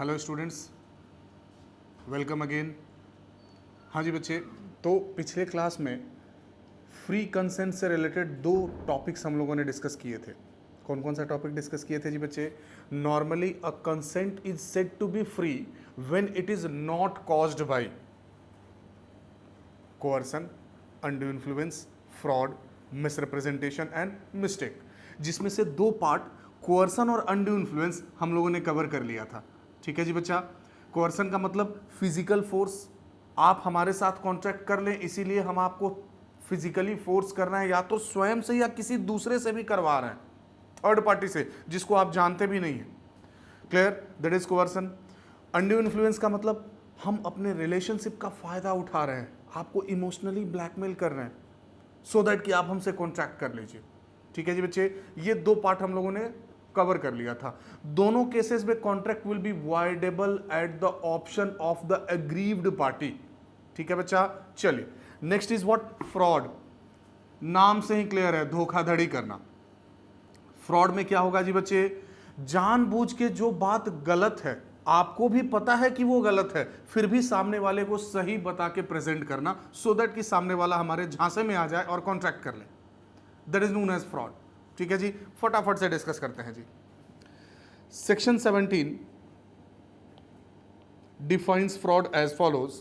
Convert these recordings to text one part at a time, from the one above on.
Hello students, welcome again. हाँ जी बच्चे, तो पिछले क्लास में फ्री कंसेंट से रिलेटेड दो टॉपिक्स हम लोगों ने डिस्कस किए थे। कौन कौन सा टॉपिक डिस्कस किए थे जी बच्चे? Normally a consent is said to be free when it is not caused by coercion, undue influence, fraud, misrepresentation and mistake, जिसमें से दो पार्ट कोअर्सन और अनड्यू इन्फ्लुएंस हम लोगों ने कवर कर लिया था। ठीक है जी बच्चा। कोअर्सन का मतलब फिजिकल फोर्स, आप हमारे साथ कॉन्ट्रैक्ट कर लें इसीलिए हम आपको फिजिकली फोर्स कर रहे हैं, या तो स्वयं से या किसी दूसरे से भी करवा रहे हैं, थर्ड पार्टी से, जिसको आप जानते भी नहीं है। Clear? That is coercion. Undue influence का मतलब हम अपने रिलेशनशिप का फायदा उठा रहे हैं, आपको इमोशनली ब्लैकमेल कर रहे हैं सो दैट कि आप हमसे कॉन्ट्रैक्ट कर लीजिए। ठीक है जी बच्चे, ये दो पार्ट हम लोगों ने कवर कर लिया था। दोनों केसेस में contract will be voidable at the option of the aggrieved party. ठीक है बच्चा। चलिए, नेक्स्ट इज व्हाट? फ्रॉड। नाम से ही क्लियर है, धोखाधड़ी करना। फ्रॉड में क्या होगा जी बच्चे? जानबूझ के जो बात गलत है, आपको भी पता है कि वो गलत है, फिर भी सामने वाले को सही बता के प्रेजेंट करना सो दैट कि सामने वाला हमारे झांसे में आ जाए और कॉन्ट्रैक्ट कर ले। That is known as fraud. ठीक है जी, फटाफट से डिस्कस करते हैं जी। Section 17 defines fraud as follows.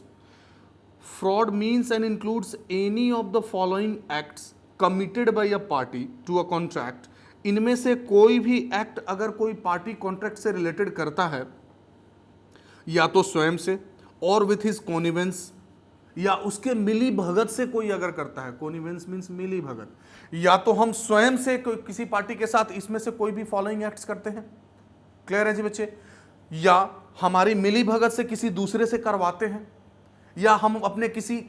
Fraud means and includes any of the following acts committed by a party to a contract. इनमें से कोई भी एक्ट अगर कोई पार्टी कॉन्ट्रैक्ट से रिलेटेड करता है, या तो स्वयं से और विथ हिज कॉनिवेंस, या उसके मिली भगत से कोई अगर करता है, कॉनिवेंस मींस मिली भगत, या तो हम स्वयं से किसी पार्टी के साथ इसमें से कोई भी फॉलोइंग एक्ट्स करते हैं। क्लियर है जी बच्चे? या हमारी मिली भगत से किसी दूसरे से करवाते हैं, या हम अपने किसी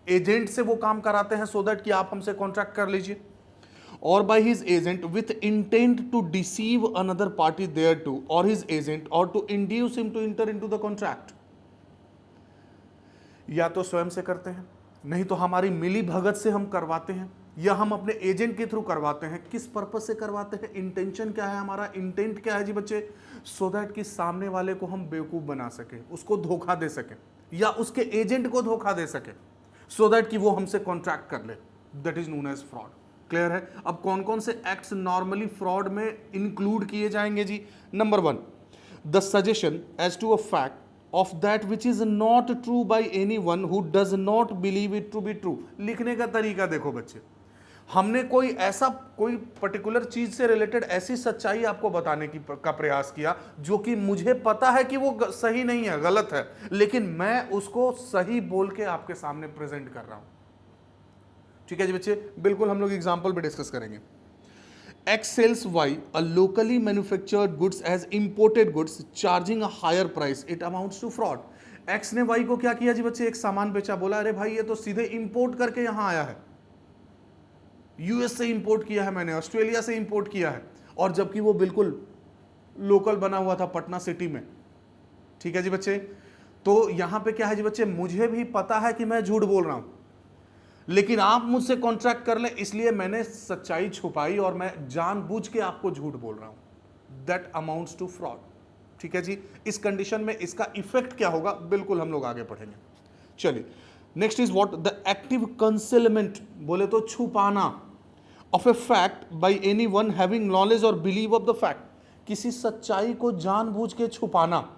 एजेंट से वो काम कराते हैं सो दैट कि आप हमसे कॉन्ट्रैक्ट कर लीजिए, or by his agent with intent to deceive another party thereto, or his agent, or to induce him to enter into the contract। या तो स्वयं से करते हैं, नहीं तो हमारी मिली भगत से हम करवाते हैं, या हम अपने एजेंट के थ्रू करवाते हैं। किस पर्पस से करवाते हैं? इंटेंशन क्या है हमारा? इंटेंट क्या है जी बच्चे? सो दैट कि सामने वाले को हम बेवकूफ बना सके, उसको धोखा दे सके, या उसके एजेंट को धोखा दे सके सो दैट कि वो हमसे कॉन्ट्रैक्ट कर ले। That is known as fraud. Clear है? अब कौन कौन से एक्ट्स नॉर्मली फ्रॉड में इंक्लूड किए जाएंगे जी? Number 1, the suggestion as to a fact of that which is not true by anyone who does not believe it to be true। लिखने का तरीका देखो बच्चे, हमने कोई पर्टिकुलर चीज से रिलेटेड ऐसी सच्चाई आपको बताने का प्रयास किया जो कि मुझे पता है कि वो सही नहीं है, गलत है, लेकिन मैं उसको सही बोल के आपके सामने प्रेजेंट कर रहा हूं। ठीक है जी बच्चे, बिल्कुल हम लोग एग्जांपल भी डिस्कस करेंगे। X sells Y a locally manufactured goods as imported goods, charging a higher price. It amounts to fraud। X ने Y को क्या किया जी बच्चे? एक सामान बेचा, बोला अरे भाई ये तो सीधे इंपोर्ट करके यहां आया है, यूएस से इंपोर्ट किया है मैंने, ऑस्ट्रेलिया से इंपोर्ट किया है, और जबकि वो बिल्कुल लोकल बना हुआ था पटना सिटी में। ठीक है जी बच्चे, तो यहां पे क्या है जी बच्चे? मुझे भी पता है कि मैं झूठ बोल रहा हूं, लेकिन आप मुझसे कॉन्ट्रैक्ट कर ले इसलिए मैंने सच्चाई छुपाई और मैं जानबूझ के आपको झूठ बोल रहा हूं। That amounts to fraud. ठीक है जी, इस कंडीशन में इसका इफेक्ट क्या होगा बिल्कुल हम लोग आगे पढ़ेंगे। चलिए, next is what? The active concealment, बोले तो छुपाना, of a fact bye anyone having knowledge और बिलीव ऑफ द फैक्ट। किसी सच्चाई को जानबूझ के छुपाना,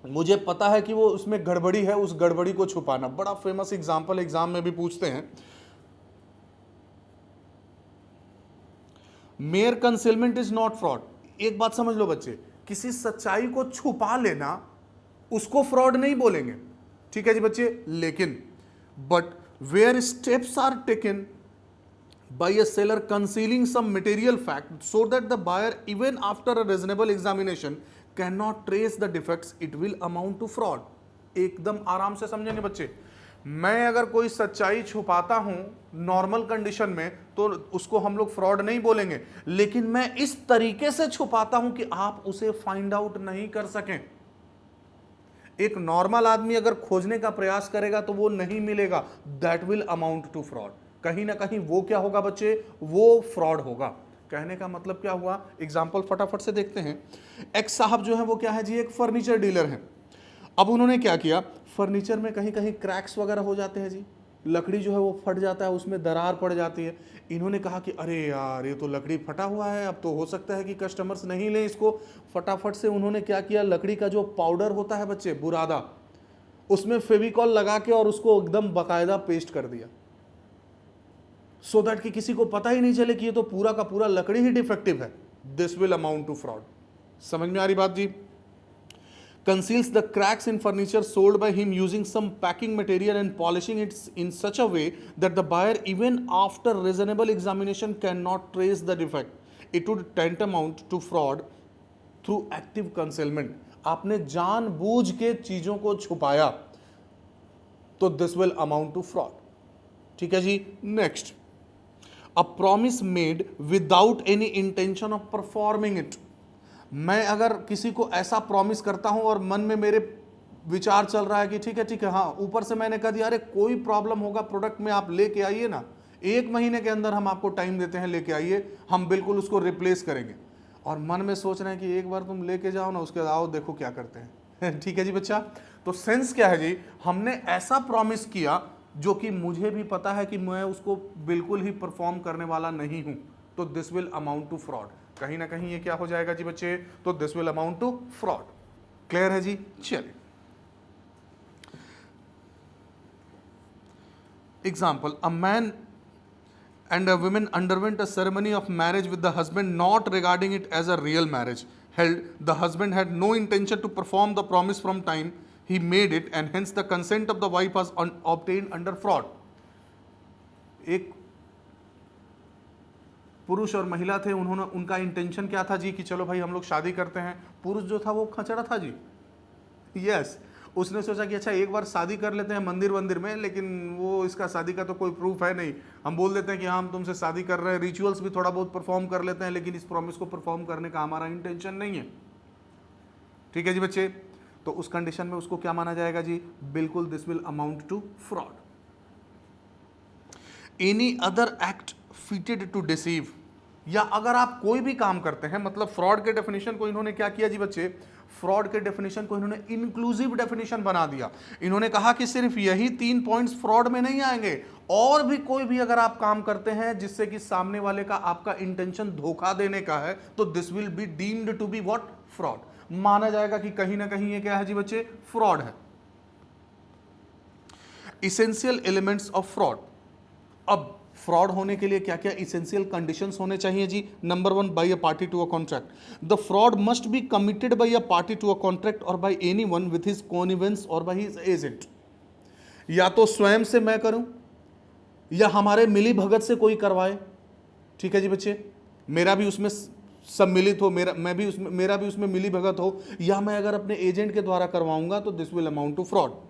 मुझे पता है कि वो उसमें गड़बड़ी है, उस गड़बड़ी को छुपाना। बड़ा फेमस एग्जांपल एग्जाम में भी पूछते हैं। Mayor concealment is not fraud. एक बात समझ लो बच्चे, किसी सच्चाई को छुपा लेना उसको फ्रॉड नहीं बोलेंगे। ठीक है जी बच्चे, लेकिन but where steps are taken by a seller concealing some material fact so that the buyer even after a reasonable examination cannot trace the defects, it will amount to fraud। एकदम आराम से समझेंगे बच्चे, मैं अगर कोई सच्चाई छुपाता हूं नॉर्मल कंडीशन में तो उसको हम लोग फ्रॉड नहीं बोलेंगे, लेकिन मैं इस तरीके से छुपाता हूं कि आप उसे फाइंड आउट नहीं कर सकें। एक नॉर्मल आदमी अगर खोजने का प्रयास करेगा तो वो नहीं मिलेगा, that will amount to fraud. कहीं ना कहीं वो क्या होगा बच्चे? वो फ्रॉड होगा। कहने का मतलब क्या हुआ, एग्जाम्पल फटाफट से देखते हैं। एक्स साहब जो है वो क्या है जी, एक फर्नीचर डीलर है। अब उन्होंने क्या किया, फर्नीचर में कहीं कहीं क्रैक्स वगैरह हो जाते हैं जी, लकड़ी जो है वो फट जाता है, उसमें दरार पड़ जाती है। इन्होंने कहा कि अरे यार ये तो लकड़ी फटा हुआ है, अब तो हो सकता है कि कस्टमर्स नहीं लें इसको। फटाफट से उन्होंने क्या किया, लकड़ी का जो पाउडर होता है बच्चे, बुरादा, उसमें फेविकॉल लगा के और उसको एकदम बाकायदा पेस्ट कर दिया, सो दैट कि किसी को पता ही नहीं चले कि ये तो पूरा का पूरा लकड़ी ही डिफेक्टिव है। This will amount to fraud. समझ में आ रही बात जी? Conceals the cracks in furniture sold by him using some packing material and polishing it in such a way that the buyer, even after reasonable examination, cannot trace the defect. It would tantamount to fraud through active concealment. आपने जानबूझ के चीजों को छुपाया तो this will amount to fraud. ठीक है जी। Next, a promise made without any intention of performing it. मैं अगर किसी को ऐसा प्रॉमिस करता हूं और मन में मेरे विचार चल रहा है कि ठीक है हाँ, ऊपर से मैंने कह दिया अरे कोई प्रॉब्लम होगा प्रोडक्ट में आप लेके आइए ना, 1 महीने के अंदर हम आपको टाइम देते हैं, लेके आइए, हम बिल्कुल उसको रिप्लेस करेंगे। और मन में सोच रहे हैं कि एक बार तुम लेके जाओ ना, उसके बाद आओ देखो क्या करते हैं। ठीक है जी बच्चा। तो सेंस क्या है जी, हमने ऐसा प्रॉमिस किया जो कि मुझे भी पता है कि मैं उसको बिल्कुल ही परफॉर्म करने वाला नहीं हूं, तो this will amount to fraud. कहीं ना कहीं ये क्या हो जाएगा जी बच्चे, तो this will amount to fraud. Clear है जी? चलिए example, a man and a woman underwent a ceremony of marriage with the husband, not regarding it as a real marriage. Held, the husband had no intention to perform the promise from time he made it, and hence the consent of the wife was obtained under fraud. एक पुरुष और महिला थे, उन्होंने, उनका intention क्या था जी कि चलो भाई हम लोग शादी करते हैं। पुरुष जो था वो खचड़ा था जी, यस। उसने सोचा कि अच्छा एक बार शादी कर लेते हैं मंदिर वंदिर में, लेकिन वो इसका शादी का तो कोई प्रूफ है नहीं, हम बोल देते हैं कि हाँ हम तुमसे शादी कर रहे हैं, रिचुअल्स भी थोड़ा बहुत परफॉर्म कर लेते हैं, लेकिन इस प्रॉमिस को परफॉर्म करने का हमारा इंटेंशन नहीं है। ठीक है जी बच्चे। तो उस कंडीशन में उसको क्या माना जाएगा जी, बिल्कुल this will amount to fraud. Any other act fitted to deceive, या अगर आप कोई भी काम करते हैं, मतलब फ्रॉड के डेफिनेशन को इन्होंने क्या किया जी बच्चे, फ्रॉड के डेफिनेशन को इन्होंने इंक्लूसिव डेफिनेशन बना दिया। इन्होंने कहा कि सिर्फ यही 3 पॉइंट्स फ्रॉड में नहीं आएंगे, और भी कोई भी अगर आप काम करते हैं जिससे कि सामने वाले का आपका इंटेंशन धोखा देने का है, तो this will be deemed to be what, fraud. माना जाएगा कि कहीं ना कहीं ये क्या है जी बच्चे, फ्रॉड है। Essential elements of fraud. अब फ्रॉड होने के लिए क्या क्या इसेंशियल कंडीशंस होने चाहिए जी। Number 1, by a party to a contract. The fraud must be committed by a party to a contract और by anyone with his connivance और बाय हिज एजेंट। या तो स्वयं से मैं करूं, या हमारे मिली भगत से कोई करवाए। ठीक है जी बच्चे, मेरा भी उसमें सम्मिलित हो, मेरा भी उसमें मिली भगत हो, या मैं अगर अपने एजेंट के द्वारा करवाऊंगा तो this will amount to fraud.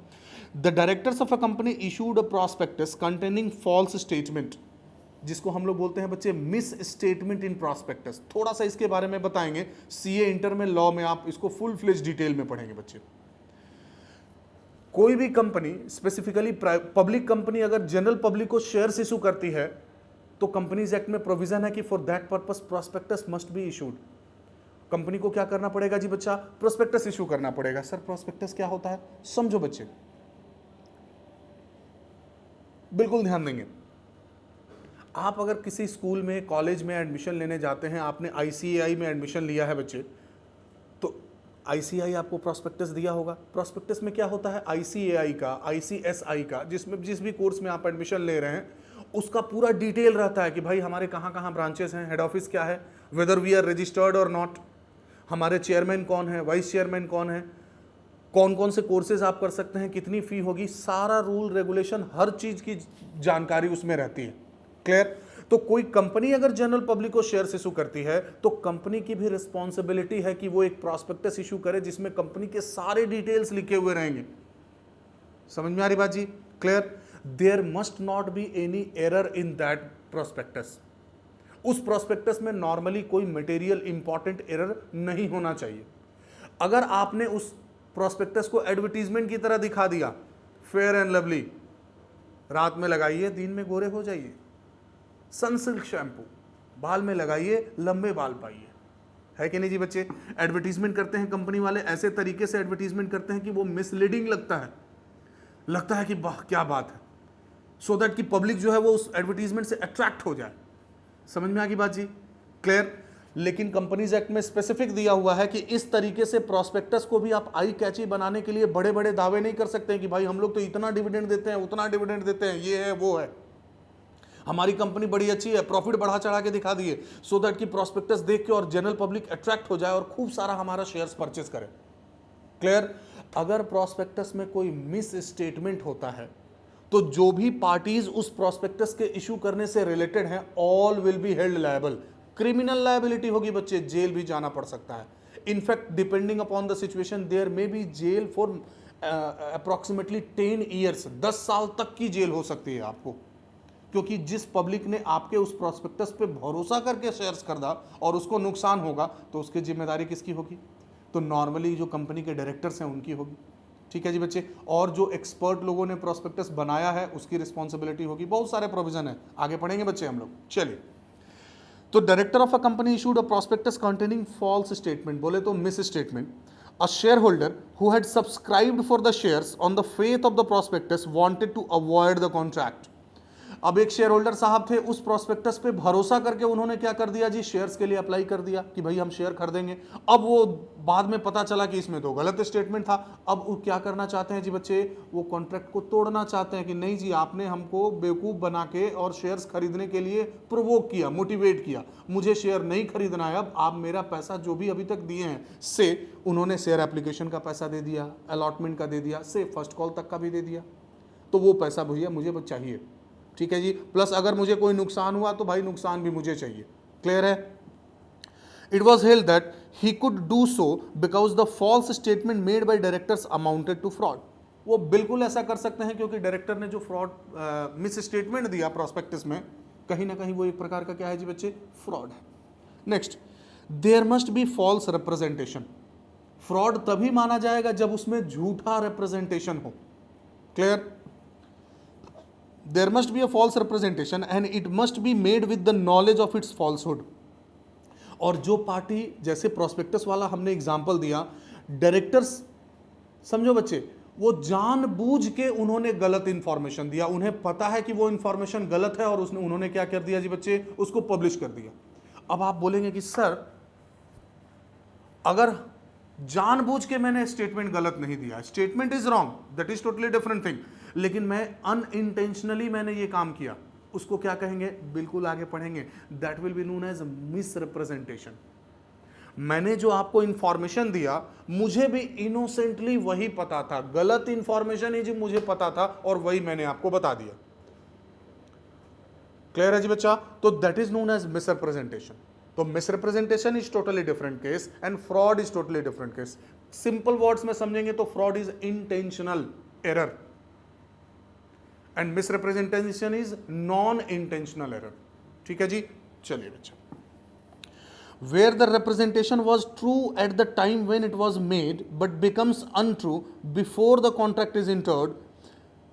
The directors of a company issued a prospectus containing false statement, जिसको हम लोग बोलते हैं बच्चे मिस स्टेटमेंट इन प्रॉस्पेक्टस। थोड़ा सा इसके बारे में बताएंगे, सीए इंटर में, लॉ में आप इसको फुल फ्लेज डिटेल में पढ़ेंगे बच्चे। कोई भी कंपनी, स्पेसिफिकली पब्लिक कंपनी, अगर जनरल पब्लिक को शेयर्स इशू करती है तो कंपनीज एक्ट में प्रोविजन है कि for that purpose prospectus must be issued. Company को क्या करना पड़ेगा जी बच्चा, प्रोस्पेक्टस इशू करना पड़ेगा। सर प्रोस्पेक्टस क्या होता है, समझो बच्चे, बिल्कुल ध्यान देंगे। आप अगर किसी स्कूल में, कॉलेज में एडमिशन लेने जाते हैं, आपने आईसीएआई में एडमिशन लिया है बच्चे, तो आईसीएआई आपको प्रॉस्पेक्टस दिया होगा। प्रॉस्पेक्टस में क्या होता है, आईसीएआई का, आईसीएसआई का, जिसमें जिस भी कोर्स में आप एडमिशन ले रहे हैं उसका पूरा डिटेल रहता है कि भाई हमारे कहाँ कहाँ ब्रांचेस हैं, हेड ऑफिस क्या है, वेदर वी आर रजिस्टर्ड और नॉट, हमारे चेयरमैन कौन है, वाइस चेयरमैन कौन है, कौन कौन से कोर्सेज आप कर सकते हैं, कितनी फी होगी, सारा रूल रेगुलेशन, हर चीज की जानकारी उसमें रहती है। क्लियर? तो कोई कंपनी अगर जनरल पब्लिक को शेयर्स इशू करती है तो कंपनी की भी रिस्पॉन्सिबिलिटी है कि वो एक प्रॉस्पेक्टस इशू करे जिसमें कंपनी के सारे डिटेल्स लिखे हुए रहेंगे। समझ में आ रही बात जी? Clear? There must not be any error in that prospectus. उस प्रॉस्पेक्टस में नॉर्मली कोई मटेरियल इंपॉर्टेंट एरर नहीं होना चाहिए। अगर आपने उस प्रॉस्पेक्टस को एडवर्टीजमेंट की तरह दिखा दिया, फेयर एंड लवली, रात में लगाइए दिन में गोरे हो जाइए, सनसिल्क शैम्पू, बाल में लगाइए, लंबे बाल पाइए, है कि नहीं जी बच्चे। एडवर्टीजमेंट करते हैं कंपनी वाले, ऐसे तरीके से एडवर्टीजमेंट करते हैं कि वो मिसलीडिंग लगता है कि वाह क्या बात है, सो दैट कि पब्लिक जो है वो उस एडवर्टीजमेंट से अट्रैक्ट हो जाए। समझ में आ गई बात जी, क्लियर। लेकिन कंपनीज एक्ट में स्पेसिफिक दिया हुआ है कि इस तरीके से प्रोस्पेक्टस को भी आप आई कैची बनाने के लिए बड़े बड़े दावे नहीं कर सकते हैं कि भाई हम लोग तो इतना डिविडेंड देते हैं, उतना डिविडेंड देते हैं, ये है वो है, हमारी कंपनी बड़ी अच्छी है, प्रॉफिट बढ़ा चढ़ा के दिखा दिए, सो दैट कि प्रोस्पेक्टस देख के और जनरल पब्लिक अट्रैक्ट हो जाए और खूब सारा हमारा शेयर्स परचेस करे। क्लियर। अगर प्रोस्पेक्टस में कोई मिस स्टेटमेंट होता है तो जो भी पार्टीज उस प्रोस्पेक्टस के इशू करने से रिलेटेड हैं, all will be held liable. Criminal liability होगी बच्चे, जेल भी जाना पड़ सकता है। In fact depending upon the situation there may be jail for approximately 10 years, 10 साल तक की जेल हो सकती है आपको, क्योंकि जिस पब्लिक ने आपके उस प्रोस्पेक्टस पे भरोसा करके शेयर्स खरीदा और उसको नुकसान होगा तो उसकी जिम्मेदारी किसकी होगी? तो नॉर्मली जो कंपनी के डायरेक्टर्स हैं उनकी होगी। ठीक है जी बच्चे। और जो एक्सपर्ट लोगों ने प्रोस्पेक्टस बनाया है उसकी रिस्पॉन्सिबिलिटी होगी। बहुत सारे प्रोविजन है, आगे पढ़ेंगे बच्चे हम लोग। चलिए, तो director of a company issued a prospectus containing false statement, बोले तो misstatement. A shareholder who had subscribed for the shares on the faith of the prospectus wanted to avoid the contract. अब एक share holder साहब थे, उस prospectus पे भरोसा करके उन्होंने क्या कर दिया जी, शेयर्स के लिए अप्लाई कर दिया कि भाई हम शेयर खरीदेंगे। अब वो बाद में पता चला कि इसमें तो गलत स्टेटमेंट था। अब वो क्या करना चाहते हैं जी बच्चे, वो कॉन्ट्रैक्ट को तोड़ना चाहते हैं कि नहीं जी आपने हमको बेवकूफ़ बना के और शेयर्स खरीदने के लिए प्रोवोक किया, मोटिवेट किया, मुझे शेयर नहीं खरीदना है, अब आप मेरा पैसा जो भी अभी तक दिए हैं से, उन्होंने शेयर एप्लीकेशन का पैसा दे दिया, अलॉटमेंट का दे दिया, से फर्स्ट कॉल तक का भी दे दिया, तो वो पैसा भैया मुझे चाहिए। ठीक है जी। प्लस अगर मुझे कोई नुकसान हुआ तो भाई नुकसान भी मुझे चाहिए। क्लियर है। It was held that he could do so because the false statement made by directors amounted to fraud. वो बिल्कुल ऐसा कर सकते हैं क्योंकि डायरेक्टर ने जो फ्रॉड मिस स्टेटमेंट दिया प्रोस्पेक्टस में, कहीं ना कहीं वो एक प्रकार का क्या है जी बच्चे, फ्रॉड है। Next, there must be false representation. Fraud तभी माना जाएगा जब उसमें झूठा रिप्रेजेंटेशन हो। Clear. There must be a false representation and it must be made with the knowledge of its falsehood। और जो पार्टी, जैसे प्रोस्पेक्टस वाला हमने एग्जांपल दिया, डायरेक्टर्स समझो बच्चे, वो जानबूझ के उन्होंने गलत इंफॉर्मेशन दिया, उन्हें पता है कि वो इंफॉर्मेशन गलत है और उन्होंने क्या कर दिया जी बच्चे, उसको पब्लिश कर दिया। अब आप बोलेंगे कि सर अगर जानबूझ के मैंने स्टेटमेंट गलत नहीं दिया, statement is wrong, that is totally different thing, लेकिन मैं अनइंटेंशनली मैंने ये काम किया, उसको क्या कहेंगे, बिल्कुल आगे पढ़ेंगे, that will be known as misrepresentation. मैंने जो आपको इंफॉर्मेशन दिया, मुझे भी इनोसेंटली वही पता था, गलत इंफॉर्मेशन ही जी मुझे पता था और वही मैंने आपको बता दिया। क्लियर है जी बच्चा। तो that is known as misrepresentation. तो misrepresentation is totally different case and fraud is totally different case. Simple words में समझेंगे तो fraud is intentional error and misrepresentation is non intentional error. ठीक है जी। चलिए बच्चा, where the representation was true at the time when it was made but becomes untrue before the contract is entered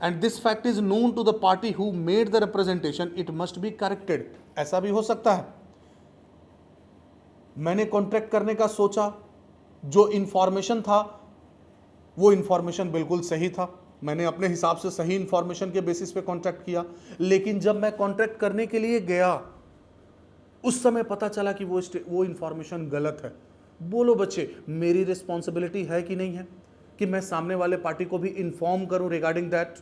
and this fact is known to the party who made the representation, it must be corrected। ऐसा भी हो सकता है, मैंने contract करने का सोचा, जो इंफॉर्मेशन था वो इंफॉर्मेशन बिल्कुल सही था, मैंने अपने हिसाब से सही इंफॉर्मेशन के बेसिस पे कॉन्ट्रैक्ट किया, लेकिन जब मैं कॉन्ट्रैक्ट करने के लिए गया उस समय पता चला कि वो इंफॉर्मेशन गलत है। बोलो बच्चे, मेरी रिस्पॉन्सिबिलिटी है कि नहीं है कि मैं सामने वाले पार्टी को भी इंफॉर्म करूं रिगार्डिंग दैट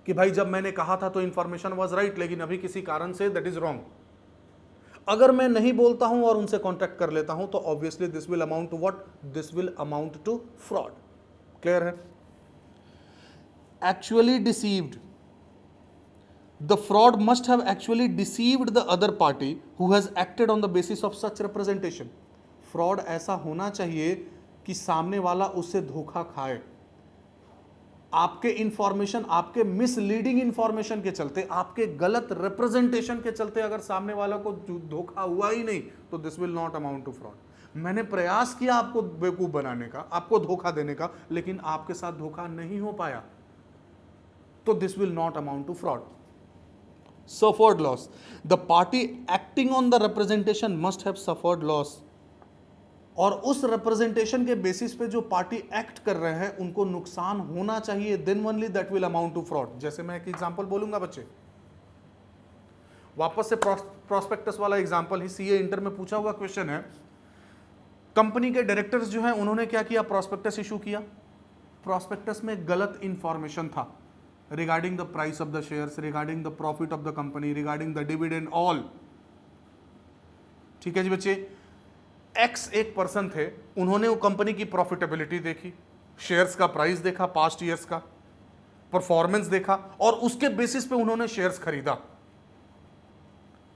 कि भाई जब मैंने कहा था तो इंफॉर्मेशन वाज राइट, लेकिन अभी किसी कारण से दैट इज रॉन्ग। अगर मैं नहीं बोलता हूं और उनसे कॉन्ट्रैक्ट कर लेता हूं तो obviously this will amount to what, this will amount to fraud. Clear है। Actually deceived, the fraud must have actually deceived the other party who has acted on the basis of such representation। fraud ऐसा होना चाहिए कि सामने वाला उससे धोखा खाए, आपके इंफॉर्मेशन, आपके मिसलीडिंग इंफॉर्मेशन के चलते, आपके गलत रिप्रेजेंटेशन के चलते अगर सामने वाला को धोखा हुआ ही नहीं तो this will not amount to fraud. मैंने प्रयास किया आपको बेवकूफ बनाने का, आपको धोखा देने का, लेकिन आपके साथ धोखा नहीं हो पाया, तो this will not amount to fraud. suffered loss. The party acting on the representation must have suffered loss. और उस रिप्रेजेंटेशन के बेसिस पे जो पार्टी एक्ट कर रहे हैं उनको नुकसान होना चाहिए, then only that will amount to fraud. जैसे मैं एक एग्जांपल बोलूंगा बच्चे, वापस से प्रोस्पेक्टस वाला एग्जांपल ही, सीए इंटर में पूछा हुआ क्वेश्चन है। कंपनी के डायरेक्टर्स जो हैं उन्होंने क्या किया, प्रोस्पेक्टस इशू किया। प्रोस्पेक्टस में गलत इंफॉर्मेशन था regarding the price of the shares, regarding the profit of the company, regarding the dividend, all. ठीक है जी बच्चे, एक्स एक पर्सन थे, उन्होंने वो कंपनी की प्रॉफिटेबिलिटी देखी, शेयर्स का प्राइस देखा, पास्ट ईयर्स का परफॉर्मेंस देखा, और उसके बेसिस पे उन्होंने शेयर्स खरीदा।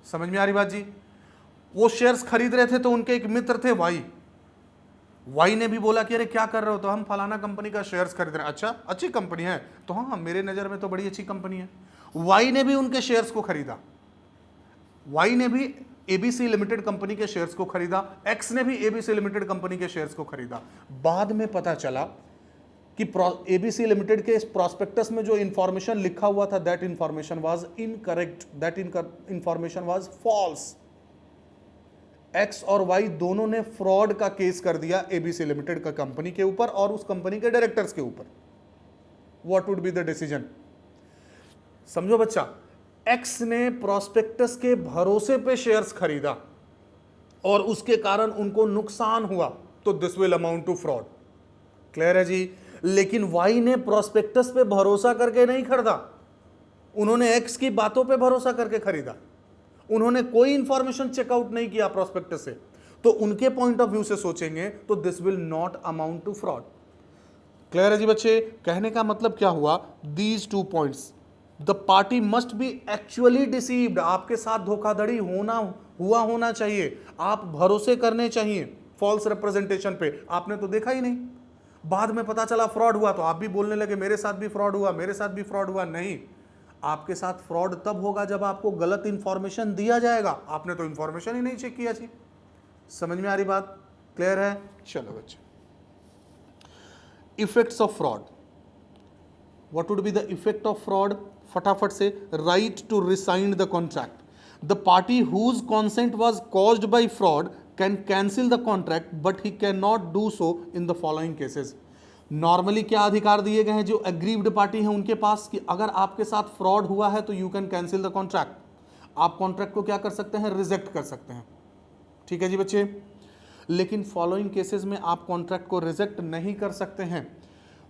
समझ में आ रही बात जी? वो शेयर्स खरीद रहे थे तो उनके एक मित्र थे वाई ने भी बोला कि अरे क्या कर रहे हो, तो हम फलाना कंपनी का शेयर्स खरीद रहे हैं। अच्छा, अच्छी कंपनी है, तो हाँ मेरे नज़र में तो बड़ी अच्छी कंपनी है। वाई ने भी उनके शेयर्स को खरीदा, वाई ने भी एबीसी लिमिटेड कंपनी के शेयर्स को खरीदा, एक्स ने भी एबीसी लिमिटेड कंपनी के शेयर्स को खरीदा। बाद में पता चला कि एबीसी लिमिटेड के इस प्रोस्पेक्टस में जो इंफॉर्मेशन लिखा हुआ था, that information was incorrect, that information was false. X और वाई दोनों ने फ्रॉड का केस कर दिया एबीसी लिमिटेड का कंपनी के ऊपर और उस कंपनी के डायरेक्टर्स के ऊपर। What would be the decision? समझो बच्चा, एक्स ने प्रोस्पेक्टस के भरोसे पे शेयर्स खरीदा और उसके कारण उनको नुकसान हुआ, तो this will amount to fraud. Clear है जी? लेकिन वाई ने प्रोस्पेक्टस पे भरोसा करके नहीं खरीदा, उन्होंने एक्स की बातों पे भरोसा करके खरीदा, उन्होंने कोई इंफॉर्मेशन चेकआउट नहीं किया प्रोस्पेक्टस से, तो उनके पॉइंट ऑफ व्यू से सोचेंगे तो this will not amount to fraud. Clear है जी बच्चे? कहने का मतलब क्या हुआ, these two points, the party must be actually deceived, आपके साथ धोखाधड़ी होना चाहिए, आप भरोसे करने चाहिए फॉल्स रिप्रेजेंटेशन पे, आपने तो देखा ही नहीं, बाद में पता चला फ्रॉड हुआ तो आप भी बोलने लगे मेरे साथ भी फ्रॉड हुआ, मेरे साथ भी फ्रॉड हुआ। नहीं, आपके साथ फ्रॉड तब होगा जब आपको गलत इंफॉर्मेशन दिया जाएगा, आपने तो इंफॉर्मेशन ही नहीं चेक किया जी। समझ में आ रही बात? क्लियर है? चलो बच्चे, effects of fraud, what would be the effect of fraud? फटाफट से, right to rescind the contract, the party whose consent was caused by fraud can cancel the contract but he can not do so in the following cases. Normally क्या अधिकार दिए गए हैं जो aggrieved party है उनके पास, कि अगर आपके साथ फ्रॉड हुआ है तो you can cancel the contract, आप कॉन्ट्रैक्ट को क्या कर सकते हैं, रिजेक्ट कर सकते हैं। ठीक है जी बच्चे? लेकिन फॉलोइंग केसेस में आप कॉन्ट्रैक्ट को रिजेक्ट नहीं कर सकते हैं।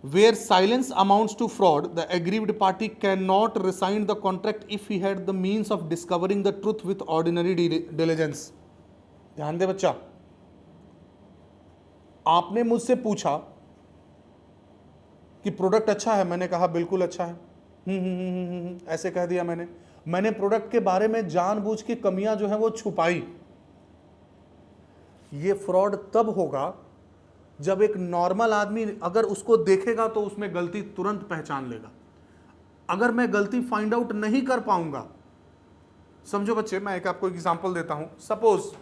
Where silence amounts to fraud, the aggrieved party can not rescind the contract if he had the means of discovering the truth with ordinary diligence. ध्यान दे बच्चा, आपने मुझसे पूछा कि प्रोडक्ट अच्छा है, मैंने कहा बिल्कुल अच्छा है, ऐसे कह दिया मैंने प्रोडक्ट के बारे में जानबूझ के कमियां जो है वो छुपाई। ये फ्रॉड तब होगा जब एक नॉर्मल आदमी अगर उसको देखेगा तो उसमें गलती तुरंत पहचान लेगा। अगर मैं गलती फाइंड आउट नहीं कर पाऊंगा, समझो बच्चे, मैं एक आपको एग्जांपल देता हूं। सपोज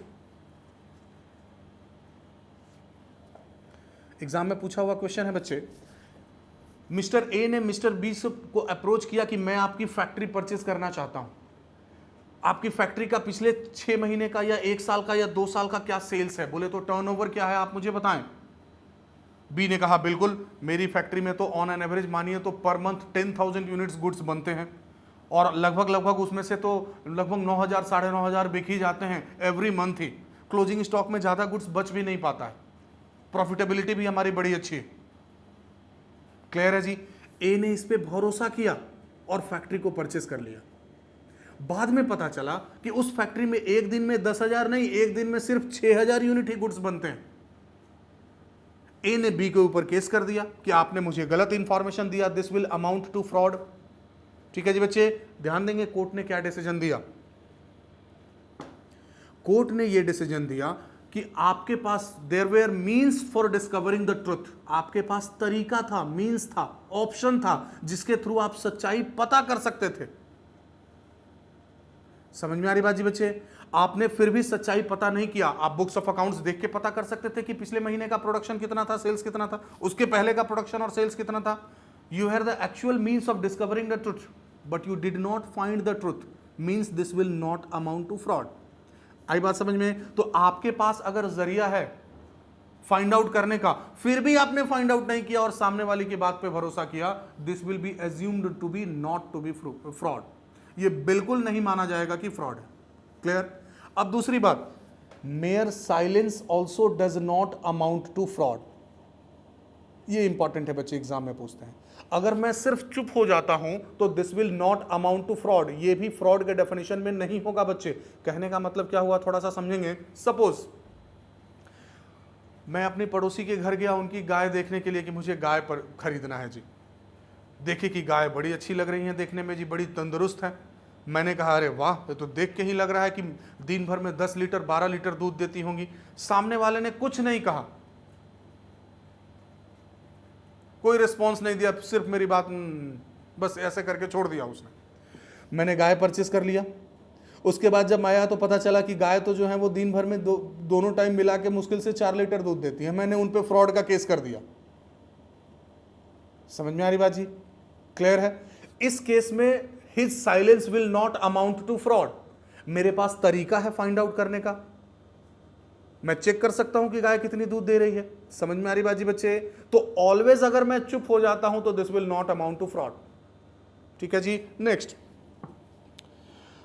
एग्जाम में पूछा हुआ क्वेश्चन है बच्चे, मिस्टर ए ने मिस्टर बी को अप्रोच किया कि मैं आपकी फैक्ट्री परचेज करना चाहता हूं, आपकी फैक्ट्री का पिछले 6 महीने का या 1 साल का या 2 साल का क्या सेल्स है, बोले तो टर्नओवर क्या है आप मुझे बताएं। बी ने कहा बिल्कुल, मेरी फैक्ट्री में तो ऑन एन एवरेज मानिए तो पर मंथ 10,000 यूनिट्स गुड्स बनते हैं और लगभग उसमें से तो लगभग 9,000 साढ़े 9,000 बिक ही जाते हैं एवरी मंथ ही, क्लोजिंग स्टॉक में ज़्यादा गुड्स बच भी नहीं पाता है, प्रॉफिटेबिलिटी भी हमारी बड़ी अच्छी है। क्लियर है जी? ए ने इस पे भरोसा किया और फैक्ट्री को परचेस कर लिया। बाद में पता चला कि उस फैक्ट्री में एक दिन में 10,000 नहीं, एक दिन में सिर्फ 6,000 यूनिट ही गुड्स बनते हैं। ए ने बी के ऊपर केस कर दिया कि आपने मुझे गलत इंफॉर्मेशन दिया, this will amount to fraud. ठीक है जी बच्चे, ध्यान देंगे कोर्ट ने क्या डिसीजन दिया। कोर्ट ने यह डिसीजन दिया कि आपके पास there were means for discovering the truth, आपके पास तरीका था, मीन्स था, ऑप्शन था जिसके थ्रू आप सच्चाई पता कर सकते थे। समझ में आ रही बात जी बच्चे? आपने फिर भी सच्चाई पता नहीं किया। आप बुक्स ऑफ अकाउंट्स देख के पता कर सकते थे कि पिछले महीने का प्रोडक्शन कितना था, सेल्स कितना था, उसके पहले का प्रोडक्शन और सेल्स कितना था। You have the actual means of discovering the truth but you did not find the truth. Means this will not amount to fraud. आई बात समझ में? तो आपके पास अगर जरिया है फाइंड आउट करने का, फिर भी आपने फाइंड आउट नहीं किया और सामने वाले की बात पे भरोसा किया, this will be assumed to be not to be fraud. ये बिल्कुल नहीं माना जाएगा कि फ्रॉड है। क्लियर? अब दूसरी बात, mere silence also does not amount to fraud. ये इंपॉर्टेंट है बच्चे, एग्जाम में पूछते हैं। अगर मैं सिर्फ चुप हो जाता हूं तो this will not amount to fraud, ये भी फ्रॉड के डेफिनेशन में नहीं होगा बच्चे। कहने का मतलब क्या हुआ, थोड़ा सा समझेंगे। सपोज मैं अपनी पड़ोसी के घर गया उनकी गाय देखने के लिए कि मुझे गाय पर खरीदना है जी। देखे कि गाय बड़ी अच्छी लग रही है देखने में जी, बड़ी तंदुरुस्त है। मैंने कहा अरे वाह, ये तो देख के ही लग रहा है कि दिन भर में 10 लीटर 12 लीटर दूध देती होंगी। सामने वाले ने कुछ नहीं कहा, कोई रिस्पॉन्स नहीं दिया, सिर्फ मेरी बात बस ऐसे करके छोड़ दिया उसने। मैंने गाय परचेस कर लिया। उसके बाद जब आया तो पता चला कि गाय तो जो है वो दिन भर में दोनों टाइम मिला के मुश्किल से 4 लीटर दूध देती है। मैंने उन पे फ्रॉड का केस कर दिया। समझ में आ रही बात जी? क्लियर है? इस केस में his silence will not amount to fraud. मेरे पास तरीका है फाइंड आउट करने का, मैं चेक कर सकता हूं कि गाय कितनी दूध दे रही है। समझ में आ रही बात जी बच्चे? तो ऑलवेज अगर मैं चुप हो जाता हूं तो this will not amount to fraud. ठीक है जी। Next,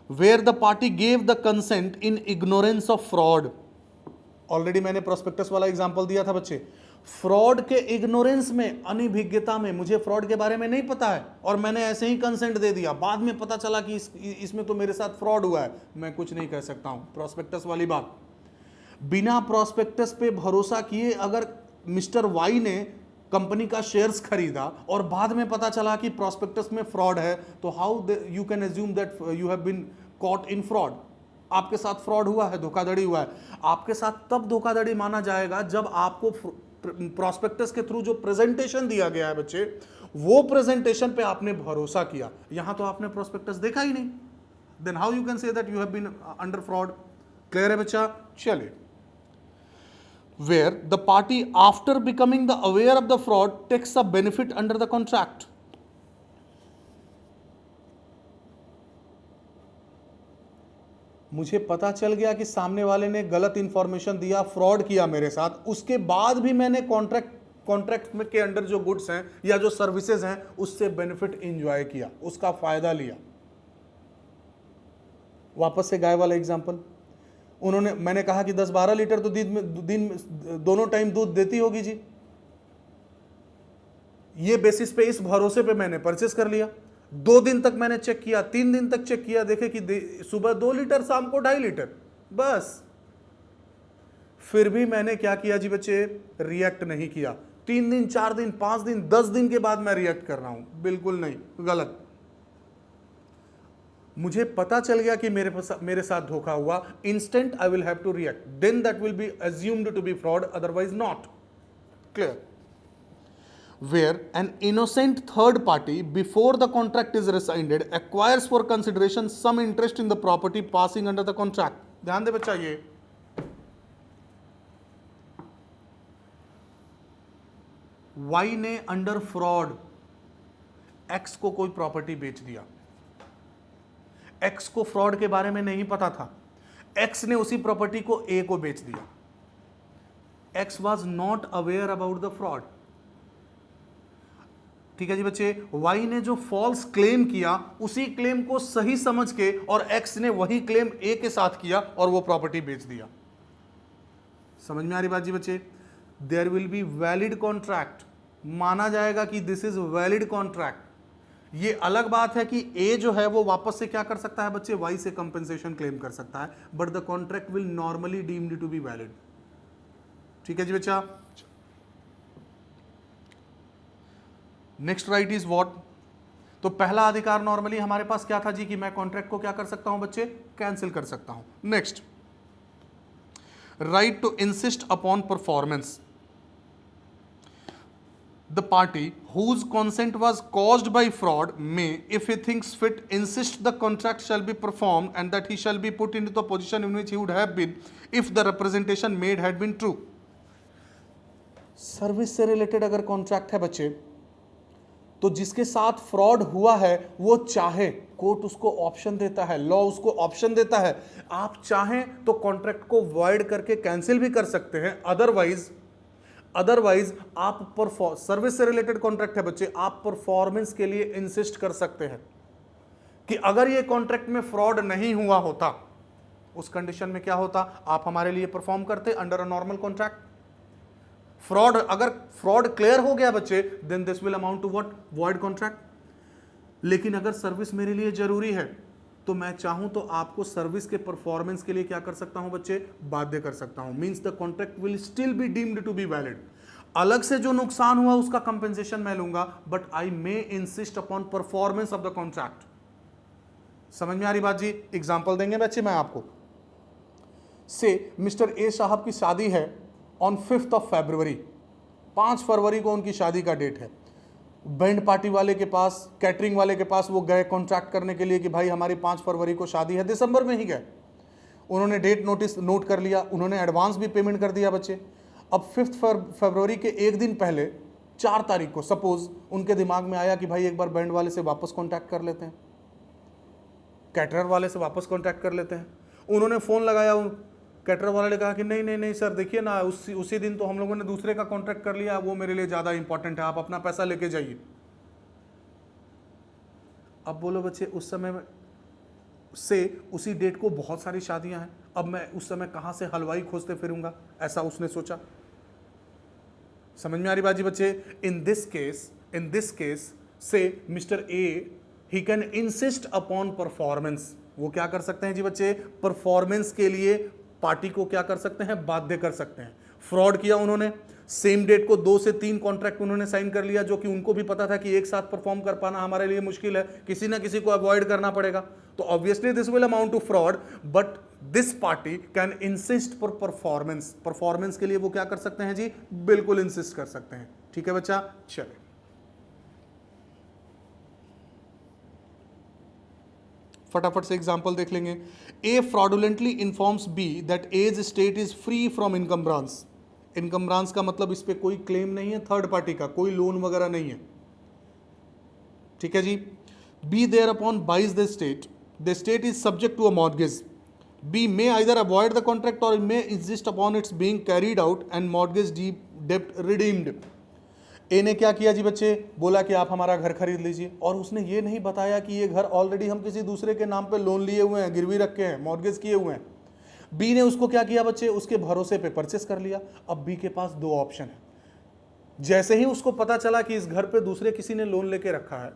where the party gave the consent in ignorance of fraud. Already मैंने प्रोस्पेक्टस वाला एग्जांपल दिया था बच्चे। फ्रॉड के इग्नोरेंस में, अनिभिज्ञता में, मुझे फ्रॉड के बारे में नहीं पता है और मैंने ऐसे ही कंसेंट दे दिया, बाद में पता चला कि इसमें तो मेरे साथ फ्रॉड हुआ है, मैं कुछ नहीं कह सकता हूं। प्रोस्पेक्टस वाली बात, बिना प्रोस्पेक्टस पे भरोसा किए अगर मिस्टर वाई ने कंपनी का शेयर्स खरीदा और बाद में पता चला कि प्रोस्पेक्टस में फ्रॉड है, तो how you can assume that you have been caught in fraud. आपके साथ फ्रॉड हुआ है, धोखाधड़ी हुआ है। आपके साथ तब धोखाधड़ी माना जाएगा जब आपको प्रोस्पेक्टस के थ्रू जो प्रेजेंटेशन दिया गया है बच्चे, वो प्रेजेंटेशन पे आपने भरोसा किया। यहां तो आपने प्रोस्पेक्टस देखा ही नहीं, then how you can say that you have been under fraud. Clear है बच्चा? चलिए, where the party after becoming the aware of the fraud takes a benefit under the contract। मुझे पता चल गया कि सामने वाले ने गलत इंफॉर्मेशन दिया, फ्रॉड किया मेरे साथ, उसके बाद भी मैंने कॉन्ट्रैक्ट में के अंडर जो गुड्स हैं या जो सर्विसेज हैं उससे बेनिफिट एंजॉय किया, उसका फायदा लिया। वापस से गाय वाला एग्जांपल, मैंने कहा कि 10-12 लीटर तो दिन में दोनों टाइम दूध देती होगी जी। ये बेसिस पे, इस भरोसे पे मैंने परचेस कर लिया। 2 दिन तक मैंने चेक किया, 3 दिन तक चेक किया, देखे कि सुबह 2 लीटर, शाम को 2.5 लीटर, बस। फिर भी मैंने क्या किया जी बच्चे, रिएक्ट नहीं किया। 3 दिन, 4 दिन, 5 दिन, 10 दिन के बाद मैं रिएक्ट कर रहा हूं, बिल्कुल नहीं, गलत। मुझे पता चल गया कि मेरे साथ धोखा हुआ, instant I will have to react, then that will be assumed to be fraud, otherwise not. Clear? Where an innocent third party before the contract is rescinded acquires for consideration some interest in the property passing under the contract. ध्यान दे बच्चा, ये Y ने under fraud x को कोई property बेच दिया। X को फ्रॉड के बारे में नहीं पता था, एक्स ने उसी प्रॉपर्टी को ए को बेच दिया। X was not aware about the fraud. ठीक है जी बच्चे? वाई ने जो फॉल्स क्लेम किया, उसी क्लेम को सही समझ के और एक्स ने वही क्लेम ए के साथ किया और वो प्रॉपर्टी बेच दिया। समझ में आ रही बात जी बच्चे? There will be valid contract, माना जाएगा कि दिस इज वैलिड कॉन्ट्रैक्ट। ये अलग बात है कि ए जो है वो वापस से क्या कर सकता है बच्चे, वाई से कंपेंसेशन क्लेम कर सकता है, but the contract will normally deemed to be valid. ठीक है जी बच्चा? Next right is what? तो पहला अधिकार नॉर्मली हमारे पास क्या था जी, कि मैं कॉन्ट्रैक्ट को क्या कर सकता हूं बच्चे, कैंसिल कर सकता हूं। Next, right to insist upon performance. The party whose consent was caused by fraud may, if he thinks fit, insist the contract shall be performed and that he shall be put into the position in which he would have been if the representation made had been true। Service से related अगर contract है बच्चे, तो जिसके साथ fraud हुआ है वो चाहे, कोर्ट उसको ऑप्शन देता है, लॉ उसको ऑप्शन देता है, आप चाहें तो कॉन्ट्रैक्ट को वॉइड करके कैंसिल भी कर सकते हैं। अदरवाइज आप सर्विस से रिलेटेड कॉन्ट्रैक्ट है बच्चे, आप परफॉर्मेंस के लिए इंसिस्ट कर सकते हैं कि अगर ये कॉन्ट्रैक्ट में फ्रॉड नहीं हुआ होता, उस कंडीशन में क्या होता, आप हमारे लिए परफॉर्म करते अंडर अ नॉर्मल कॉन्ट्रैक्ट। अगर फ्रॉड क्लियर हो गया बच्चे, then this will amount to what, void contract. लेकिन अगर सर्विस मेरे लिए जरूरी है तो मैं चाहूं तो आपको सर्विस के परफॉर्मेंस के लिए क्या कर सकता हूं बच्चे, बाध्य कर सकता हूं। Means the contract will still be deemed to be valid. अलग से जो नुकसान हुआ उसका कंपेंसेशन मैं लूंगा, but I may insist upon performance of the contract. समझ में आ रही बात जी? एग्जांपल देंगे बच्चे मैं आपको। से मिस्टर ए साहब की शादी है ऑन 5th of February, 5 फरवरी को उनकी शादी का डेट है। बैंड पार्टी वाले के पास, कैटरिंग वाले के पास वो गए कॉन्ट्रैक्ट करने के लिए कि भाई हमारी 5 फरवरी को शादी है। दिसंबर में ही गए, उन्होंने डेट नोटिस नोट कर लिया, उन्होंने एडवांस भी पेमेंट कर दिया बच्चे। अब 5th फरवरी के एक दिन पहले 4 तारीख को सपोज उनके दिमाग में आया कि भाई एक बार बैंड वाले से वापस कॉन्टैक्ट कर लेते हैं, कैटरर वाले से वापस कॉन्टैक्ट कर लेते हैं। उन्होंने फ़ोन लगाया, कैटरर वाले ने कहा कि नहीं नहीं नहीं सर, देखिए ना, उसी दिन तो हम लोगों ने दूसरे का कॉन्ट्रैक्ट कर लिया, वो मेरे लिए ज़्यादा इंपॉर्टेंट है, आप अपना पैसा लेके जाइए। अब बोलो बच्चे, उस समय से उसी डेट को बहुत सारी शादियां हैं, अब मैं उस समय कहाँ से हलवाई खोजते फिरूंगा, ऐसा उसने सोचा। समझ में आ रही बात जी बच्चे? इन दिस केस से mister A he can insist upon performance. वो क्या कर सकते हैं जी बच्चे, परफॉर्मेंस के लिए पार्टी को क्या कर सकते हैं, बाध्य कर सकते हैं। फ्रॉड किया उन्होंने, सेम डेट को 2 से 3 कॉन्ट्रैक्ट उन्होंने साइन कर लिया, जो कि उनको भी पता था कि एक साथ परफॉर्म कर पाना हमारे लिए मुश्किल है, किसी ना किसी को अवॉइड करना पड़ेगा, तो obviously this will amount to fraud. But this party can insist for performance के लिए वो क्या कर सकते हैं जी, बिल्कुल इंसिस्ट कर सकते हैं। ठीक है बच्चा, चलिए फटाफट से एग्जांपल देख लेंगे। A fraudulently informs B that A's estate is free from encumbrance. Encumbrance का मतलब इस पे कोई क्लेम नहीं है थर्ड पार्टी का, कोई लोन वगैरह नहीं है। ठीक है जी। B thereupon buys the estate is subject to a mortgage. B may either avoid the contract और may insist upon its being carried out and mortgage डेब्ट रिडीम्ड। ए ने क्या किया जी बच्चे, बोला कि आप हमारा घर खरीद लीजिए, और उसने ये नहीं बताया कि ये घर ऑलरेडी हम किसी दूसरे के नाम पे लोन लिए हुए हैं, गिरवी रखे हैं, मॉर्गेज किए हुए हैं। बी ने उसको क्या किया बच्चे, उसके भरोसे पे परचेस कर लिया। अब बी के पास 2 ऑप्शन है। जैसे ही उसको पता चला कि इस घर पे दूसरे किसी ने लोन लेके रखा है,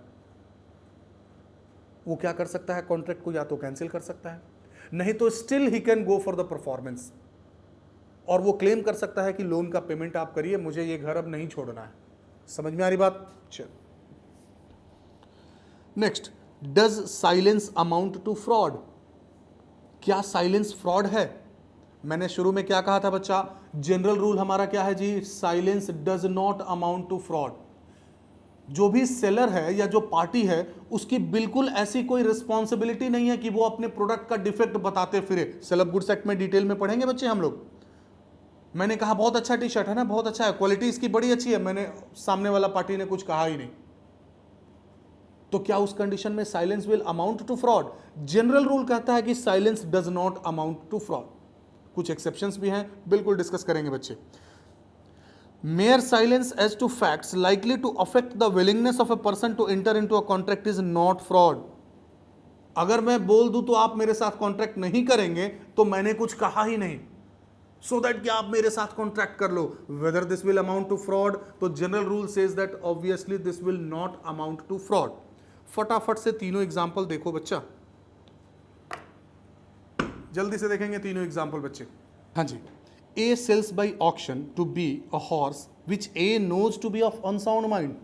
वो क्या कर सकता है, कॉन्ट्रैक्ट को या तो कैंसिल कर सकता है, नहीं तो still he can go for the performance, और वो क्लेम कर सकता है कि लोन का पेमेंट आप करिए, मुझे ये घर अब नहीं छोड़ना है। समझ में आ रही बात? चल next, does silence amount to fraud. क्या साइलेंस फ्रॉड है? मैंने शुरू में क्या कहा था बच्चा, जनरल रूल हमारा क्या है जी, silence does not amount to fraud. जो भी सेलर है या जो पार्टी है, उसकी बिल्कुल ऐसी कोई रिस्पॉन्सिबिलिटी नहीं है कि वो अपने प्रोडक्ट का डिफेक्ट बताते फिरे। सेल्फ गुड्स एक्ट में डिटेल में पढ़ेंगे बच्चे हम लोग। मैंने कहा बहुत अच्छा टी शर्ट है ना, बहुत अच्छा है, क्वालिटी इसकी बड़ी अच्छी है, मैंने सामने वाला पार्टी ने कुछ कहा ही नहीं, तो क्या उस कंडीशन में silence will amount to fraud? General rule कहता है कि silence does not amount to fraud. कुछ एक्सेप्शंस भी हैं, बिल्कुल डिस्कस करेंगे बच्चे। Mere silence as to facts likely to affect the willingness of a person to enter into a contract is not fraud. अगर मैं बोल दूं तो आप मेरे साथ कॉन्ट्रैक्ट नहीं करेंगे, तो मैंने कुछ कहा ही नहीं, सो दैट कि आप मेरे साथ कॉन्ट्रैक्ट कर लो, whether this will amount to fraud, तो general rule says that obviously this will not amount to fraud. फटाफट से तीनों एग्जाम्पल देखो बच्चा, जल्दी से देखेंगे तीनों एग्जाम्पल बच्चे। हाँ जी। A sells by auction to B a horse which A knows to be of unsound mind.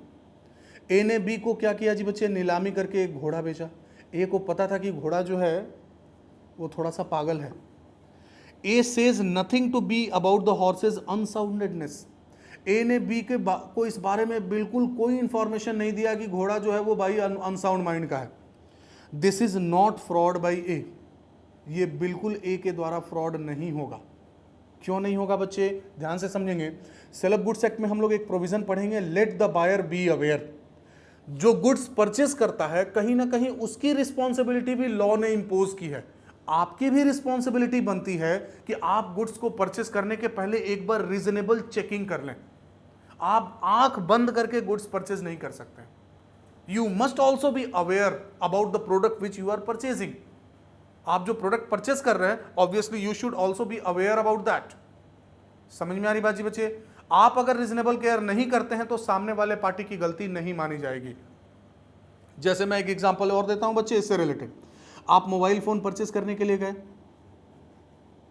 A ने बी को क्या किया जी बच्चे, नीलामी करके एक घोड़ा बेचा। ए को पता था कि घोड़ा जो है वो थोड़ा सा पागल है। A says nothing to B about the horse's unsoundedness. A ने बी के को इस बारे में बिल्कुल कोई इंफॉर्मेशन नहीं दिया कि घोड़ा जो है वो भाई अनसाउंड माइंड का है। This is not fraud by A. ये बिल्कुल ए के द्वारा फ्रॉड नहीं होगा। क्यों नहीं होगा बच्चे, ध्यान से समझेंगे। सेल्फ गुड्स एक्ट में हम लोग एक प्रोविजन पढ़ेंगे, let the buyer be aware. जो गुड्स परचेस करता है कहीं ना कहीं उसकी रिस्पॉन्सिबिलिटी भी लॉ ने इंपोज की है। आपकी भी रिस्पॉन्सिबिलिटी बनती है कि आप गुड्स को परचेस करने के पहले एक बार रीजनेबल चेकिंग कर लें। आप आंख बंद करके गुड्स परचेज नहीं कर सकते। You must also be aware about the product which you are purchasing. आप जो प्रोडक्ट परचेस कर रहे हैं obviously you should also be aware about that. समझ में आ रही बात जी बच्चे? आप अगर रीजनेबल केयर नहीं करते हैं तो सामने वाले पार्टी की गलती नहीं मानी जाएगी। जैसे मैं एक एग्जांपल और देता हूं बच्चे इससे रिलेटेड। आप मोबाइल फोन परचेस करने के लिए गए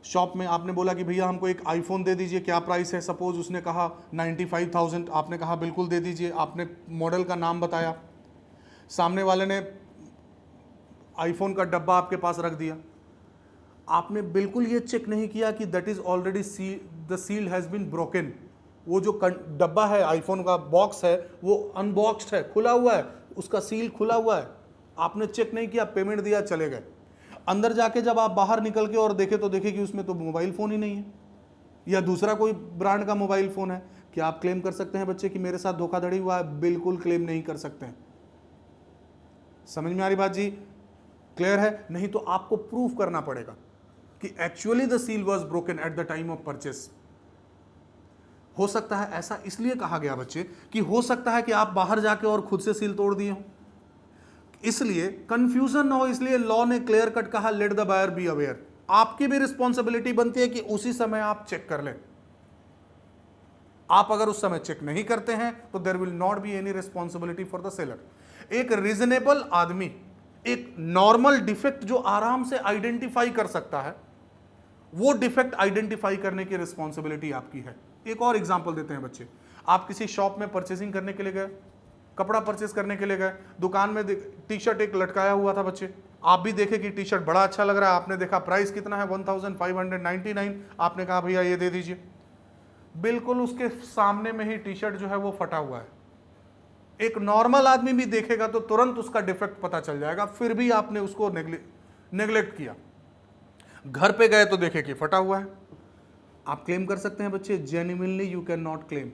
शॉप में, आपने बोला कि भैया हमको एक आईफोन दे दीजिए, क्या प्राइस है? सपोज उसने कहा 95,000, आपने कहा बिल्कुल दे दीजिए। आपने मॉडल का नाम बताया, सामने वाले ने आईफोन का डब्बा आपके पास रख दिया। आपने बिल्कुल ये चेक नहीं किया कि that is already the seal has been broken. वो जो डब्बा है, आईफोन का बॉक्स है, वो अनबॉक्स्ड है, खुला हुआ है, उसका सील खुला हुआ है। आपने चेक नहीं किया, पेमेंट दिया, चले गए। अंदर जाके जब आप बाहर निकल के और देखे तो देखे कि उसमें तो मोबाइल फ़ोन ही नहीं है या दूसरा कोई ब्रांड का मोबाइल फ़ोन है। क्या आप क्लेम कर सकते हैं बच्चे कि मेरे साथ धोखाधड़ी हुआ है? बिल्कुल क्लेम नहीं कर सकते हैं। समझ में आ रही बात जी? क्लियर है? नहीं तो आपको प्रूफ करना पड़ेगा कि actually the seal was broken at the time of purchase. हो सकता है ऐसा इसलिए कहा गया बच्चे कि हो सकता है कि आप बाहर जाके और खुद से सील तोड़ दिए हो, इसलिए कंफ्यूजन ना हो, इसलिए लॉ ने क्लियर कट कहा let the buyer be aware. आपकी भी रिस्पॉन्सिबिलिटी बनती है कि उसी समय आप चेक कर लें। आप अगर उस समय चेक नहीं करते हैं तो there will not be any responsibility for the seller. एक रीजनेबल आदमी एक नॉर्मल डिफेक्ट जो आराम से आइडेंटिफाई कर सकता है, वो डिफेक्ट आइडेंटिफाई करने की रिस्पॉन्सिबिलिटी आपकी है। एक और एग्जांपल देते हैं बच्चे। आप किसी शॉप में परचेसिंग करने के लिए गए, कपड़ा परचेस करने के लिए गए, दुकान में टी शर्ट एक लटकाया हुआ था बच्चे। आप भी देखे कि टी शर्ट बड़ा अच्छा लग रहा है, आपने देखा प्राइस कितना है 1599, आपने कहा भैया ये दे दीजिए। बिल्कुल उसके सामने में ही टी शर्ट जो है वो फटा हुआ है। एक नॉर्मल आदमी भी देखेगा तो तुरंत उसका डिफेक्ट पता चल जाएगा, फिर भी आपने उसको नेग्लेक्ट किया। घर पे गए तो देखे कि फटा हुआ है। आप क्लेम कर सकते हैं बच्चे? Genuinely you can not claim.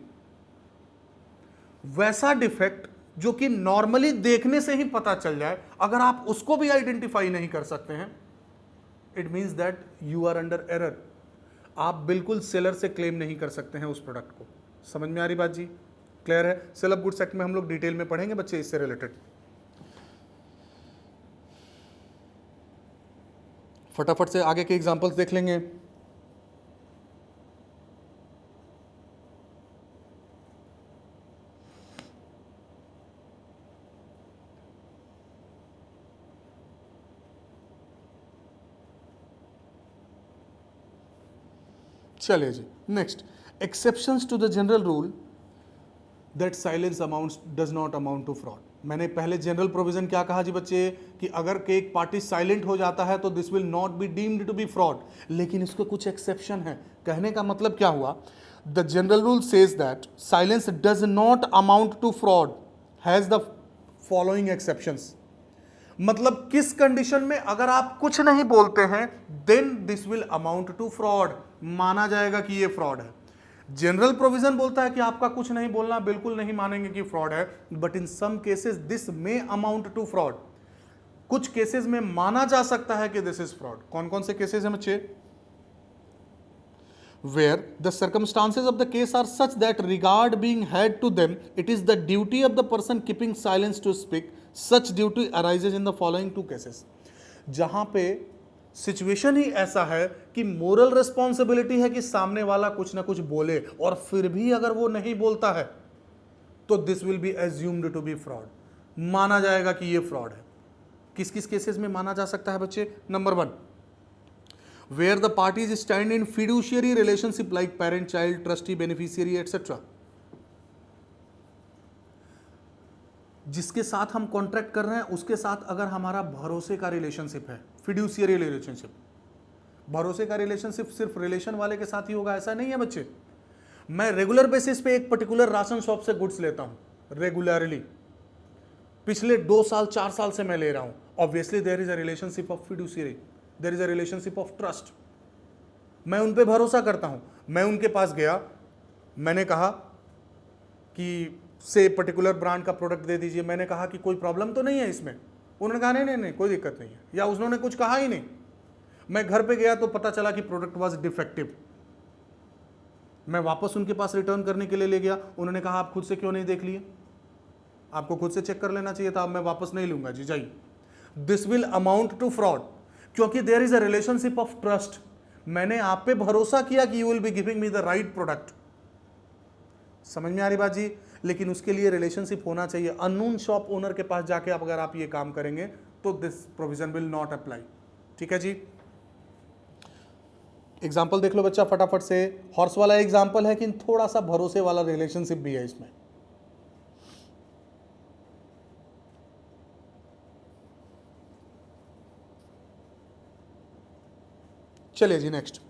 वैसा डिफेक्ट जो कि नॉर्मली देखने से ही पता चल जाए, अगर आप उसको भी आइडेंटिफाई नहीं कर सकते हैं, it means that you are under error. आप बिल्कुल सेलर से क्लेम नहीं कर सकते हैं उस प्रोडक्ट को। समझ में आ रही बात जी? क्लियर है? सेल ऑफ गुड्स एक्ट में हम लोग डिटेल में पढ़ेंगे बच्चे इससे रिलेटेड। फटाफट से आगे के एग्जांपल्स देख लेंगे। चलिए जी, next, exceptions to the general rule that silence amounts does not amount to fraud. मैंने पहले जनरल प्रोविजन क्या कहा जी बच्चे कि अगर एक पार्टी साइलेंट हो जाता है तो this will not be deemed to be fraud, लेकिन इसको कुछ एक्सेप्शन है। कहने का मतलब क्या हुआ? The general rule says that silence does not amount to fraud has the following exceptions. मतलब किस कंडीशन में अगर आप कुछ नहीं बोलते हैं then this will amount to fraud, माना जाएगा कि ये फ्रॉड है। जनरल प्रोविजन बोलता है कि आपका कुछ नहीं बोलना बिल्कुल नहीं मानेंगे कि फ्रॉड है, but in some cases this may amount to fraud. कुछ केसेस में माना जा सकता है कि दिस इज फ्रॉड। कौन कौन से केसेस हैं बच्चे? where the circumstances of the case are such that regard being had to them, it is the duty of the person keeping silence to speak. Such duty arises in the following two cases. जहां पे situation ही ऐसा है कि moral responsibility है कि सामने वाला कुछ ना कुछ बोले, और फिर भी अगर वो नहीं बोलता है तो this will be assumed to be fraud, माना जाएगा कि ये फ्रॉड है। किस किस केसेस में माना जा सकता है बच्चे? Number 1, where the parties stand in fiduciary relationship like parent, child, trustee, beneficiary, etc. जिसके साथ हम कॉन्ट्रैक्ट कर रहे हैं उसके साथ अगर हमारा भरोसे का रिलेशनशिप है, फिड्यूशियरी रिलेशनशिप। भरोसे का रिलेशनशिप सिर्फ रिलेशन वाले के साथ ही होगा ऐसा नहीं है बच्चे। मैं रेगुलर बेसिस पे एक पर्टिकुलर राशन शॉप से गुड्स लेता हूं रेगुलरली, पिछले 2 साल 4 साल से मैं ले रहा हूं, obviously there is a relationship of fiduciary, there is a relationship of trust. मैं उन पे भरोसा करता हूं। मैं उनके पास गया, मैंने कहा कि से पर्टिकुलर ब्रांड का प्रोडक्ट दे दीजिए, मैंने कहा कि कोई प्रॉब्लम तो नहीं है इसमें, उन्होंने कहा नहीं नहीं कोई दिक्कत नहीं है, या उन्होंने कुछ कहा ही नहीं। मैं घर पे गया तो पता चला कि प्रोडक्ट वाज डिफेक्टिव, मैं वापस उनके पास रिटर्न करने के लिए ले गया, उन्होंने कहा आप खुद से क्यों नहीं देख लिए, आपको खुद से चेक कर लेना चाहिए था, अब मैं वापस नहीं लूंगा जी, जाइए। This will amount to fraud, क्योंकि there is a relationship of trust. मैंने आप पे भरोसा किया कि you will be giving me the right product. समझ में आ रही बात जी? लेकिन उसके लिए रिलेशनशिप होना चाहिए। अननोन शॉप ओनर के पास जाके अगर आप ये काम करेंगे तो this provision will not apply. ठीक है जी। एग्जाम्पल देख लो बच्चा फटाफट से। हॉर्स वाला एग्जाम्पल है कि थोड़ा सा भरोसे वाला रिलेशनशिप भी है इसमें। चलिए जी next.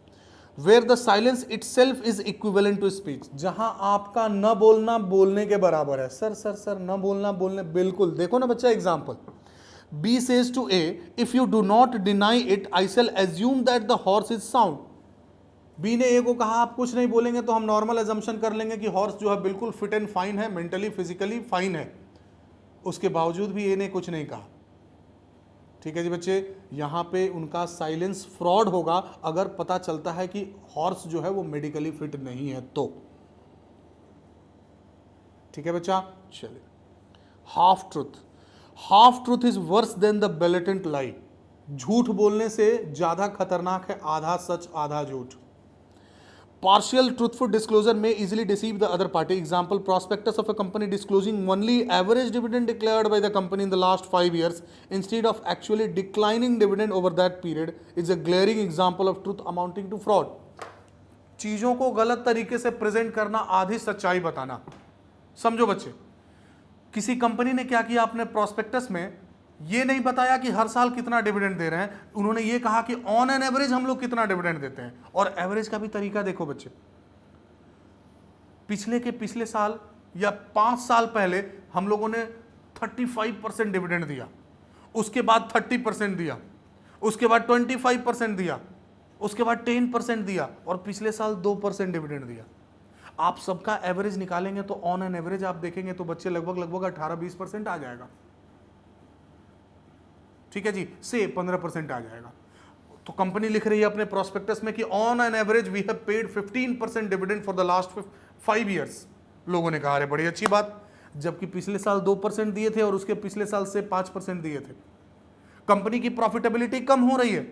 Where the silence itself is equivalent to speech, जहां आपका न बोलना बोलने के बराबर है। सर सर सर न बोलना बोलने, बिल्कुल। देखो ना बच्चा example, B says to A, if you do not deny it, I shall assume that the horse is sound. B ने A को कहा आप कुछ नहीं बोलेंगे तो हम नॉर्मल एजम्पशन कर लेंगे कि हॉर्स जो है बिल्कुल फिट एंड फाइन है, मेंटली फिजिकली फाइन है। उसके बावजूद भी A ने कुछ नहीं कहा। ठीक है जी बच्चे, यहां पे उनका साइलेंस फ्रॉड होगा अगर पता चलता है कि हॉर्स जो है वो मेडिकली फिट नहीं है तो। ठीक है बच्चा, चलिए। Half truth, half truth is worse than the blatant lie. झूठ बोलने से ज्यादा खतरनाक है आधा सच आधा झूठ। Partial truthful disclosure may easily deceive the other party. Example, prospectus of a company disclosing only average dividend declared by the company in the last 5 years instead of actually declining dividend over that period is a glaring example of truth amounting to fraud. चीजों को गलत तरीके से present करना, आधी सच्चाई बताना। समझो बच्चे, किसी कंपनी ने क्या किया, अपने प्रोस्पेक्टस में ये नहीं बताया कि हर साल कितना डिविडेंड दे रहे हैं, उन्होंने ये कहा कि ऑन एन एवरेज हम लोग कितना डिविडेंड देते हैं। और एवरेज का भी तरीका देखो बच्चे, पिछले के पिछले साल या 5 साल पहले हम लोगों ने 35% डिविडेंड दिया, उसके बाद 30% दिया, उसके बाद 25% दिया, उसके बाद 10% दिया, और पिछले साल 2% डिविडेंड दिया। आप सबका एवरेज निकालेंगे तो ऑन एन एवरेज आप देखेंगे तो बच्चे लगभग 18-20% आ जाएगा। ठीक है जी, से 15% आ जाएगा। तो कंपनी लिख रही है अपने प्रोस्पेक्टस में कि on an average we have paid 15% dividend for the last 5 years. लोगों ने कहा अरे बड़ी अच्छी बात, जबकि पिछले साल 2% दिए थे और उसके पिछले साल से 5% दिए थे। कंपनी की प्रॉफिटेबिलिटी कम हो रही है,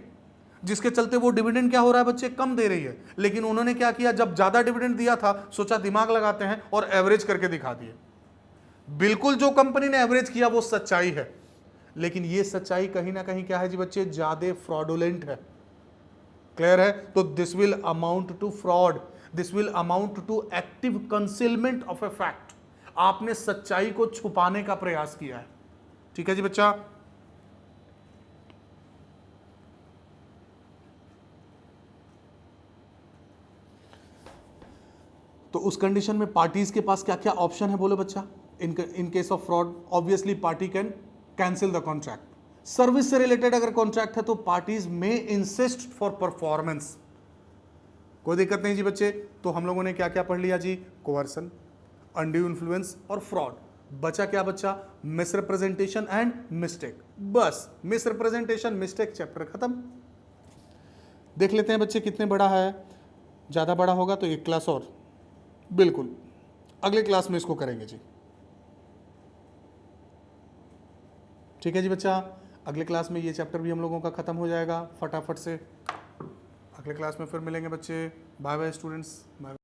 जिसके चलते वो डिविडेंड क्या हो रहा है बच्चे, कम दे रही है। लेकिन उन्होंने क्या किया, जब ज्यादा डिविडेंड दिया था सोचा दिमाग लगाते हैं और एवरेज करके दिखा दिए। बिल्कुल जो कंपनी ने एवरेज किया वो सच्चाई है, लेकिन ये सच्चाई कहीं ना कहीं क्या है जी बच्चे, ज्यादा फ्रॉडुलेंट है। क्लियर है? तो this will amount to fraud, this will amount to active concealment of a fact. आपने सच्चाई को छुपाने का प्रयास किया है। ठीक है जी बच्चा। तो उस कंडीशन में पार्टीज के पास क्या क्या ऑप्शन है बोलो बच्चा। In case of fraud obviously party can cancel the contract. Service से रिलेटेड अगर कॉन्ट्रैक्ट है तो पार्टीज में इंसिस्ट फॉर परफॉर्मेंस, कोई दिक्कत नहीं जी बच्चे। तो हम लोगों ने क्या क्या पढ़ लिया जी, कोवर्सन, अनड्यू इन्फ्लुएंस और फ्रॉड। बचा क्या बच्चा, मिसरिप्रेजेंटेशन एंड मिस्टेक। बस मिसरिप्रेजेंटेशन मिस्टेक चैप्टर खत्म। देख लेते हैं बच्चे कितने बड़ा है, ज्यादा बड़ा होगा तो एक क्लास और, बिल्कुल अगले क्लास में इसको करेंगे जी। ठीक है जी बच्चा, अगले क्लास में ये चैप्टर भी हम लोगों का खत्म हो जाएगा फटाफट से। अगले क्लास में फिर मिलेंगे बच्चे। Bye bye students, bye bye.